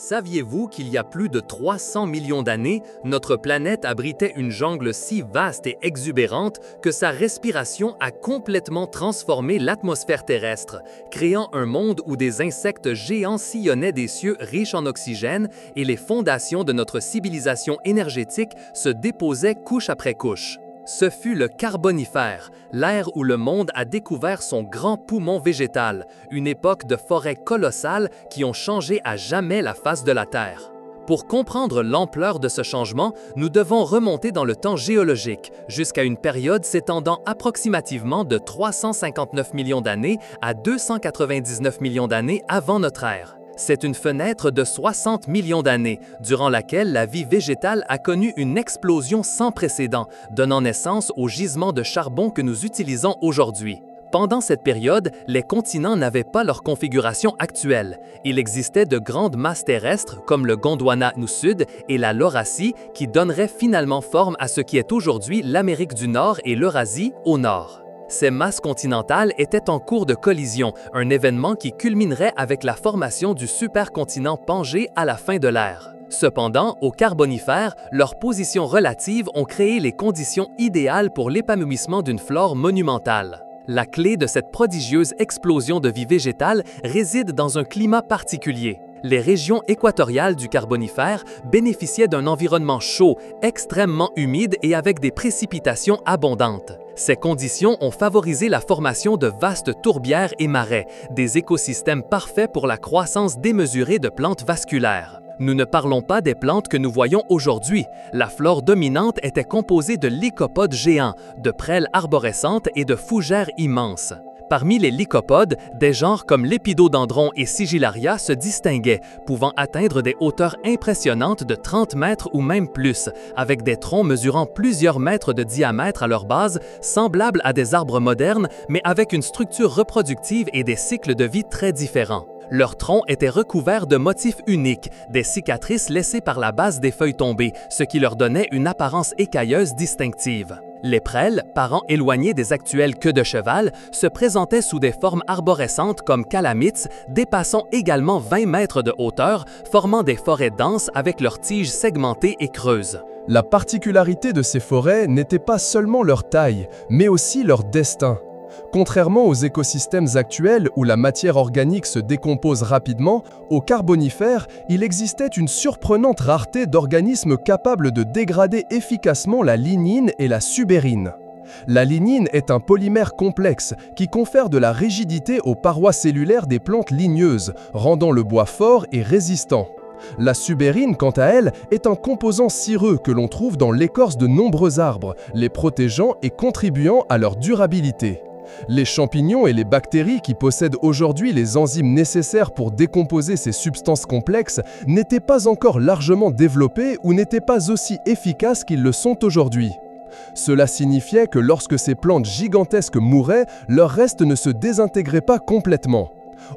Saviez-vous qu'il y a plus de 300 millions d'années, notre planète abritait une jungle si vaste et exubérante que sa respiration a complètement transformé l'atmosphère terrestre, créant un monde où des insectes géants sillonnaient des cieux riches en oxygène et les fondations de notre civilisation énergétique se déposaient couche après couche. Ce fut le Carbonifère, l'ère où le monde a découvert son grand poumon végétal, une époque de forêts colossales qui ont changé à jamais la face de la Terre. Pour comprendre l'ampleur de ce changement, nous devons remonter dans le temps géologique, jusqu'à une période s'étendant approximativement de 359 millions d'années à 299 millions d'années avant notre ère. C'est une fenêtre de 60 millions d'années, durant laquelle la vie végétale a connu une explosion sans précédent, donnant naissance aux gisements de charbon que nous utilisons aujourd'hui. Pendant cette période, les continents n'avaient pas leur configuration actuelle. Il existait de grandes masses terrestres comme le Gondwana au sud et la Laurasie qui donneraient finalement forme à ce qui est aujourd'hui l'Amérique du Nord et l'Eurasie au nord. Ces masses continentales étaient en cours de collision, un événement qui culminerait avec la formation du supercontinent Pangée à la fin de l'ère. Cependant, au Carbonifère, leurs positions relatives ont créé les conditions idéales pour l'épanouissement d'une flore monumentale. La clé de cette prodigieuse explosion de vie végétale réside dans un climat particulier. Les régions équatoriales du Carbonifère bénéficiaient d'un environnement chaud, extrêmement humide et avec des précipitations abondantes. Ces conditions ont favorisé la formation de vastes tourbières et marais, des écosystèmes parfaits pour la croissance démesurée de plantes vasculaires. Nous ne parlons pas des plantes que nous voyons aujourd'hui. La flore dominante était composée de lycopodes géants, de prêles arborescentes et de fougères immenses. Parmi les lycopodes, des genres comme l'Épidodendron et Sigillaria se distinguaient, pouvant atteindre des hauteurs impressionnantes de 30 mètres ou même plus, avec des troncs mesurant plusieurs mètres de diamètre à leur base, semblables à des arbres modernes, mais avec une structure reproductive et des cycles de vie très différents. Leurs troncs étaient recouverts de motifs uniques, des cicatrices laissées par la base des feuilles tombées, ce qui leur donnait une apparence écailleuse distinctive. Les prêles, parents éloignés des actuelles queues de cheval, se présentaient sous des formes arborescentes comme calamites, dépassant également 20 mètres de hauteur, formant des forêts denses avec leurs tiges segmentées et creuses. La particularité de ces forêts n'était pas seulement leur taille, mais aussi leur destin. Contrairement aux écosystèmes actuels où la matière organique se décompose rapidement, au Carbonifère, il existait une surprenante rareté d'organismes capables de dégrader efficacement la lignine et la subérine. La lignine est un polymère complexe qui confère de la rigidité aux parois cellulaires des plantes ligneuses, rendant le bois fort et résistant. La subérine, quant à elle, est un composant cireux que l'on trouve dans l'écorce de nombreux arbres, les protégeant et contribuant à leur durabilité. Les champignons et les bactéries qui possèdent aujourd'hui les enzymes nécessaires pour décomposer ces substances complexes n'étaient pas encore largement développés ou n'étaient pas aussi efficaces qu'ils le sont aujourd'hui. Cela signifiait que lorsque ces plantes gigantesques mouraient, leur reste ne se désintégrait pas complètement.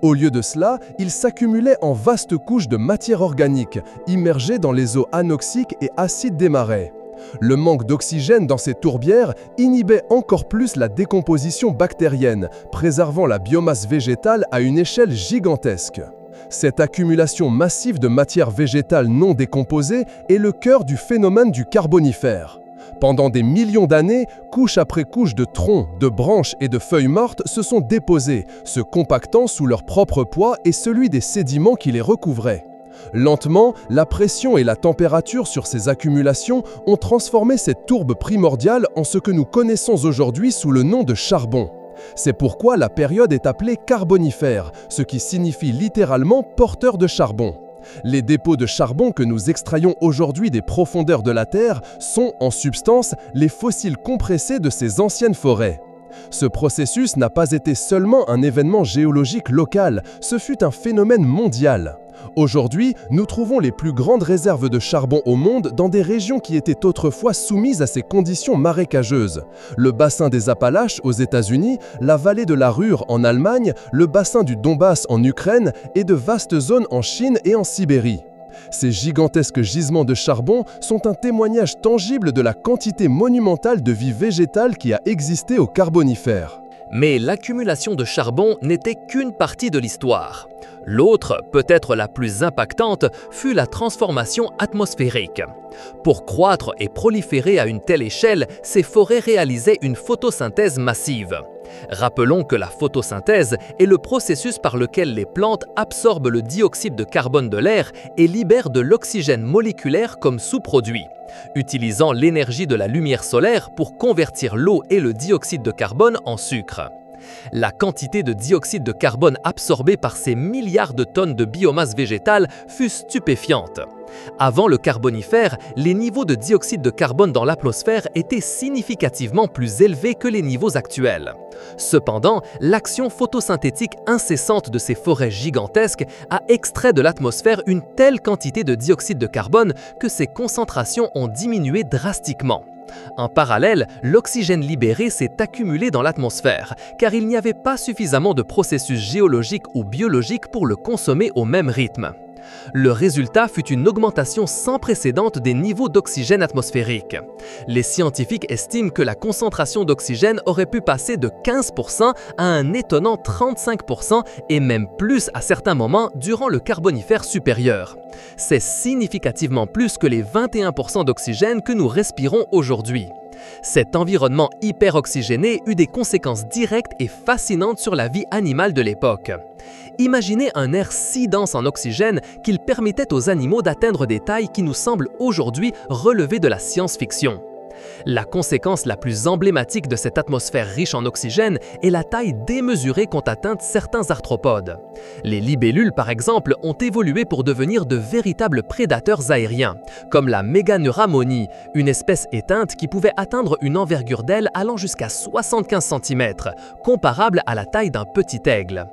Au lieu de cela, ils s'accumulaient en vastes couches de matière organique, immergées dans les eaux anoxiques et acides des marais. Le manque d'oxygène dans ces tourbières inhibait encore plus la décomposition bactérienne, préservant la biomasse végétale à une échelle gigantesque. Cette accumulation massive de matière végétale non décomposée est le cœur du phénomène du Carbonifère. Pendant des millions d'années, couche après couche de troncs, de branches et de feuilles mortes se sont déposées, se compactant sous leur propre poids et celui des sédiments qui les recouvraient. Lentement, la pression et la température sur ces accumulations ont transformé cette tourbe primordiale en ce que nous connaissons aujourd'hui sous le nom de charbon. C'est pourquoi la période est appelée Carbonifère, ce qui signifie littéralement porteur de charbon. Les dépôts de charbon que nous extrayons aujourd'hui des profondeurs de la Terre sont, en substance, les fossiles compressés de ces anciennes forêts. Ce processus n'a pas été seulement un événement géologique local, ce fut un phénomène mondial. Aujourd'hui, nous trouvons les plus grandes réserves de charbon au monde dans des régions qui étaient autrefois soumises à ces conditions marécageuses. Le bassin des Appalaches aux États-Unis, la vallée de la Ruhr en Allemagne, le bassin du Donbass en Ukraine et de vastes zones en Chine et en Sibérie. Ces gigantesques gisements de charbon sont un témoignage tangible de la quantité monumentale de vie végétale qui a existé au Carbonifère. Mais l'accumulation de charbon n'était qu'une partie de l'histoire. L'autre, peut-être la plus impactante, fut la transformation atmosphérique. Pour croître et proliférer à une telle échelle, ces forêts réalisaient une photosynthèse massive. Rappelons que la photosynthèse est le processus par lequel les plantes absorbent le dioxyde de carbone de l'air et libèrent de l'oxygène moléculaire comme sous-produit, utilisant l'énergie de la lumière solaire pour convertir l'eau et le dioxyde de carbone en sucre. La quantité de dioxyde de carbone absorbée par ces milliards de tonnes de biomasse végétale fut stupéfiante. Avant le Carbonifère, les niveaux de dioxyde de carbone dans l'atmosphère étaient significativement plus élevés que les niveaux actuels. Cependant, l'action photosynthétique incessante de ces forêts gigantesques a extrait de l'atmosphère une telle quantité de dioxyde de carbone que ces concentrations ont diminué drastiquement. En parallèle, l'oxygène libéré s'est accumulé dans l'atmosphère, car il n'y avait pas suffisamment de processus géologiques ou biologiques pour le consommer au même rythme. Le résultat fut une augmentation sans précédent des niveaux d'oxygène atmosphérique. Les scientifiques estiment que la concentration d'oxygène aurait pu passer de 15% à un étonnant 35% et même plus à certains moments durant le Carbonifère supérieur. C'est significativement plus que les 21% d'oxygène que nous respirons aujourd'hui. Cet environnement hyperoxygéné eut des conséquences directes et fascinantes sur la vie animale de l'époque. Imaginez un air si dense en oxygène qu'il permettait aux animaux d'atteindre des tailles qui nous semblent aujourd'hui relever de la science-fiction. La conséquence la plus emblématique de cette atmosphère riche en oxygène est la taille démesurée qu'ont atteinte certains arthropodes. Les libellules, par exemple, ont évolué pour devenir de véritables prédateurs aériens, comme la Méganeuramoni, une espèce éteinte qui pouvait atteindre une envergure d'aile allant jusqu'à 75 cm, comparable à la taille d'un petit aigle.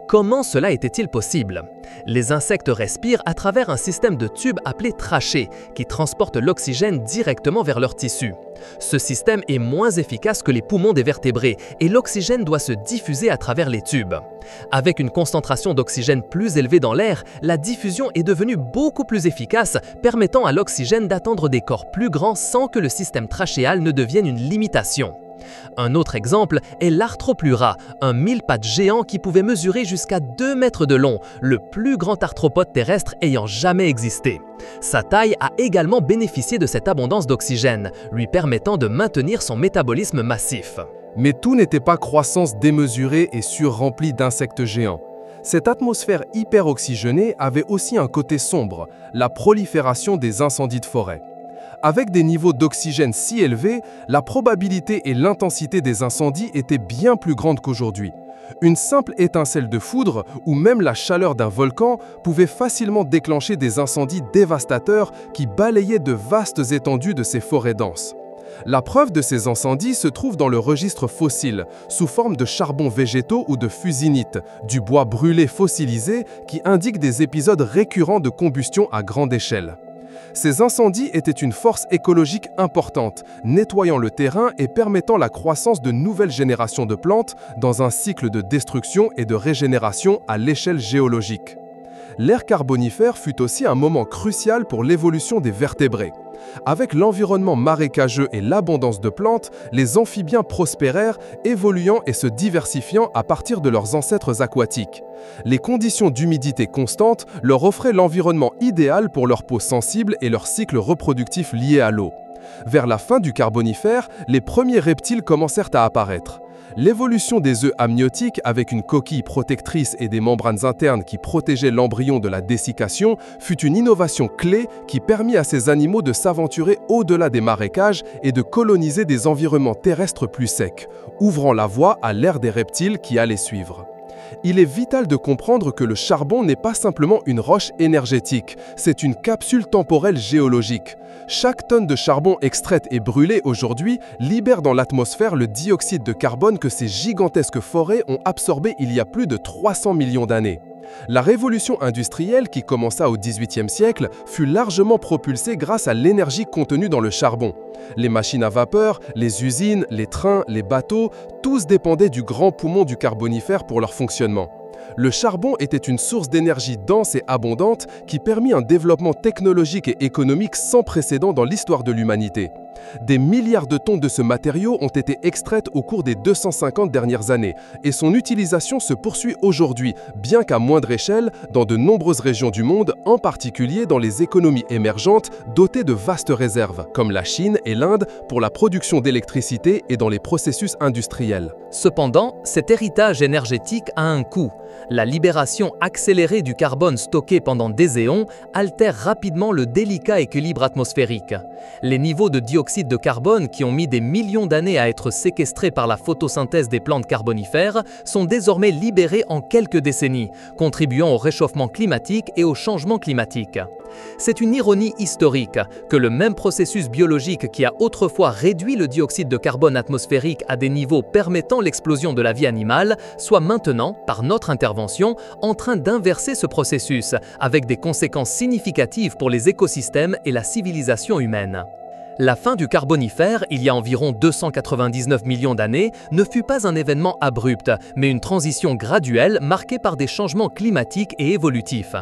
Comment cela était-il possible? Les insectes respirent à travers un système de tubes appelé trachée, qui transporte l'oxygène directement vers leurs tissus. Ce système est moins efficace que les poumons des vertébrés et l'oxygène doit se diffuser à travers les tubes. Avec une concentration d'oxygène plus élevée dans l'air, la diffusion est devenue beaucoup plus efficace, permettant à l'oxygène d'atteindre des corps plus grands sans que le système trachéal ne devienne une limitation. Un autre exemple est l'Arthroplura, un mille-pattes géant qui pouvait mesurer jusqu'à 2 mètres de long, le plus grand arthropode terrestre ayant jamais existé. Sa taille a également bénéficié de cette abondance d'oxygène, lui permettant de maintenir son métabolisme massif. Mais tout n'était pas croissance démesurée et surremplie d'insectes géants. Cette atmosphère hyperoxygénée avait aussi un côté sombre, la prolifération des incendies de forêt. Avec des niveaux d'oxygène si élevés, la probabilité et l'intensité des incendies étaient bien plus grandes qu'aujourd'hui. Une simple étincelle de foudre ou même la chaleur d'un volcan pouvait facilement déclencher des incendies dévastateurs qui balayaient de vastes étendues de ces forêts denses. La preuve de ces incendies se trouve dans le registre fossile, sous forme de charbons végétaux ou de fusinite, du bois brûlé fossilisé qui indique des épisodes récurrents de combustion à grande échelle. Ces incendies étaient une force écologique importante, nettoyant le terrain et permettant la croissance de nouvelles générations de plantes dans un cycle de destruction et de régénération à l'échelle géologique. L'ère carbonifère fut aussi un moment crucial pour l'évolution des vertébrés. Avec l'environnement marécageux et l'abondance de plantes, les amphibiens prospérèrent, évoluant et se diversifiant à partir de leurs ancêtres aquatiques. Les conditions d'humidité constante leur offraient l'environnement idéal pour leur peau sensible et leur cycle reproductif lié à l'eau. Vers la fin du Carbonifère, les premiers reptiles commencèrent à apparaître. L'évolution des œufs amniotiques avec une coquille protectrice et des membranes internes qui protégeaient l'embryon de la dessiccation fut une innovation clé qui permit à ces animaux de s'aventurer au-delà des marécages et de coloniser des environnements terrestres plus secs, ouvrant la voie à l'ère des reptiles qui allait suivre. Il est vital de comprendre que le charbon n'est pas simplement une roche énergétique, c'est une capsule temporelle géologique. Chaque tonne de charbon extraite et brûlée aujourd'hui libère dans l'atmosphère le dioxyde de carbone que ces gigantesques forêts ont absorbé il y a plus de 300 millions d'années. La révolution industrielle qui commença au XVIIIe siècle fut largement propulsée grâce à l'énergie contenue dans le charbon. Les machines à vapeur, les usines, les trains, les bateaux, tous dépendaient du grand poumon du Carbonifère pour leur fonctionnement. Le charbon était une source d'énergie dense et abondante qui permit un développement technologique et économique sans précédent dans l'histoire de l'humanité. Des milliards de tonnes de ce matériau ont été extraites au cours des 250 dernières années et son utilisation se poursuit aujourd'hui, bien qu'à moindre échelle, dans de nombreuses régions du monde, en particulier dans les économies émergentes dotées de vastes réserves, comme la Chine et l'Inde pour la production d'électricité et dans les processus industriels. Cependant, cet héritage énergétique a un coût. La libération accélérée du carbone stocké pendant des éons altère rapidement le délicat équilibre atmosphérique. Les niveaux de dioxyde de carbone qui ont mis des millions d'années à être séquestrés par la photosynthèse des plantes carbonifères sont désormais libérés en quelques décennies, contribuant au réchauffement climatique et au changement climatique. C'est une ironie historique que le même processus biologique qui a autrefois réduit le dioxyde de carbone atmosphérique à des niveaux permettant l'explosion de la vie animale soit maintenant, par notre intervention, en train d'inverser ce processus, avec des conséquences significatives pour les écosystèmes et la civilisation humaine. La fin du Carbonifère, il y a environ 299 millions d'années, ne fut pas un événement abrupt, mais une transition graduelle marquée par des changements climatiques et évolutifs.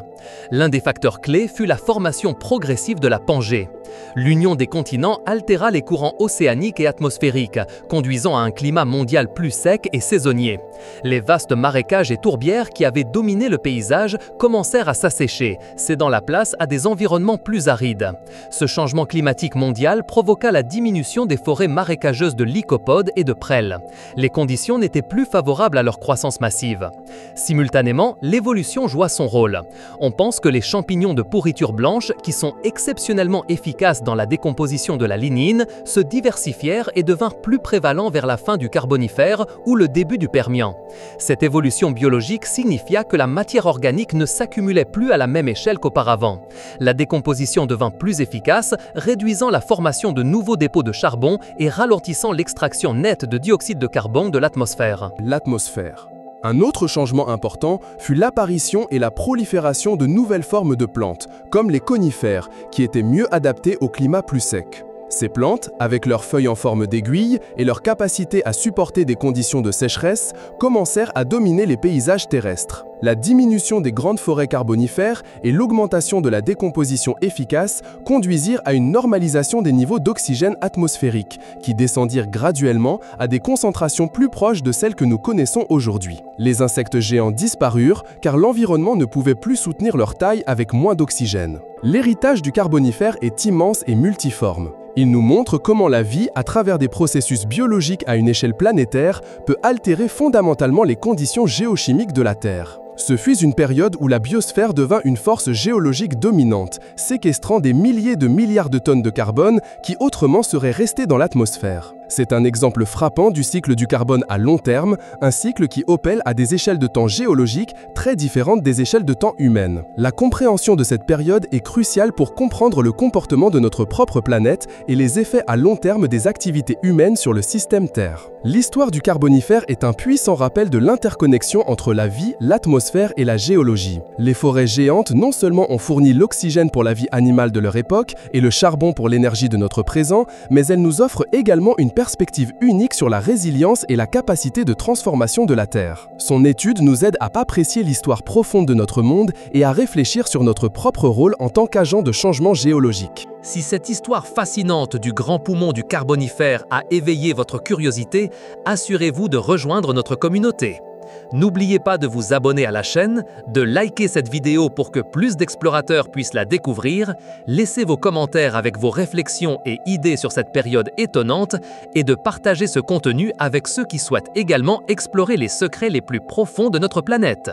L'un des facteurs clés fut la formation progressive de la Pangée. L'union des continents altéra les courants océaniques et atmosphériques, conduisant à un climat mondial plus sec et saisonnier. Les vastes marécages et tourbières qui avaient dominé le paysage commencèrent à s'assécher, cédant la place à des environnements plus arides. Ce changement climatique mondial provoqua la diminution des forêts marécageuses de lycopodes et de prêles. Les conditions n'étaient plus favorables à leur croissance massive. Simultanément, l'évolution joua son rôle. On pense que les champignons de pourriture blanche, qui sont exceptionnellement efficaces dans la décomposition de la lignine, se diversifièrent et devinrent plus prévalents vers la fin du Carbonifère ou le début du Permien. Cette évolution biologique signifia que la matière organique ne s'accumulait plus à la même échelle qu'auparavant. La décomposition devint plus efficace, réduisant la formation de nouveaux dépôts de charbon et ralentissant l'extraction nette de dioxyde de carbone de l'atmosphère. L'atmosphère. Un autre changement important fut l'apparition et la prolifération de nouvelles formes de plantes, comme les conifères, qui étaient mieux adaptées au climat plus sec. Ces plantes, avec leurs feuilles en forme d'aiguille et leur capacité à supporter des conditions de sécheresse, commencèrent à dominer les paysages terrestres. La diminution des grandes forêts carbonifères et l'augmentation de la décomposition efficace conduisirent à une normalisation des niveaux d'oxygène atmosphérique, qui descendirent graduellement à des concentrations plus proches de celles que nous connaissons aujourd'hui. Les insectes géants disparurent car l'environnement ne pouvait plus soutenir leur taille avec moins d'oxygène. L'héritage du Carbonifère est immense et multiforme. Il nous montre comment la vie, à travers des processus biologiques à une échelle planétaire, peut altérer fondamentalement les conditions géochimiques de la Terre. Ce fut une période où la biosphère devint une force géologique dominante, séquestrant des milliers de milliards de tonnes de carbone qui autrement seraient restées dans l'atmosphère. C'est un exemple frappant du cycle du carbone à long terme, un cycle qui opère à des échelles de temps géologiques très différentes des échelles de temps humaines. La compréhension de cette période est cruciale pour comprendre le comportement de notre propre planète et les effets à long terme des activités humaines sur le système Terre. L'histoire du Carbonifère est un puissant rappel de l'interconnexion entre la vie, l'atmosphère et la géologie. Les forêts géantes non seulement ont fourni l'oxygène pour la vie animale de leur époque et le charbon pour l'énergie de notre présent, mais elles nous offrent également une perspective unique sur la résilience et la capacité de transformation de la Terre. Son étude nous aide à apprécier l'histoire profonde de notre monde et à réfléchir sur notre propre rôle en tant qu'agent de changement géologique. Si cette histoire fascinante du grand poumon du Carbonifère a éveillé votre curiosité, assurez-vous de rejoindre notre communauté. N'oubliez pas de vous abonner à la chaîne, de liker cette vidéo pour que plus d'explorateurs puissent la découvrir, laissez vos commentaires avec vos réflexions et idées sur cette période étonnante et de partager ce contenu avec ceux qui souhaitent également explorer les secrets les plus profonds de notre planète.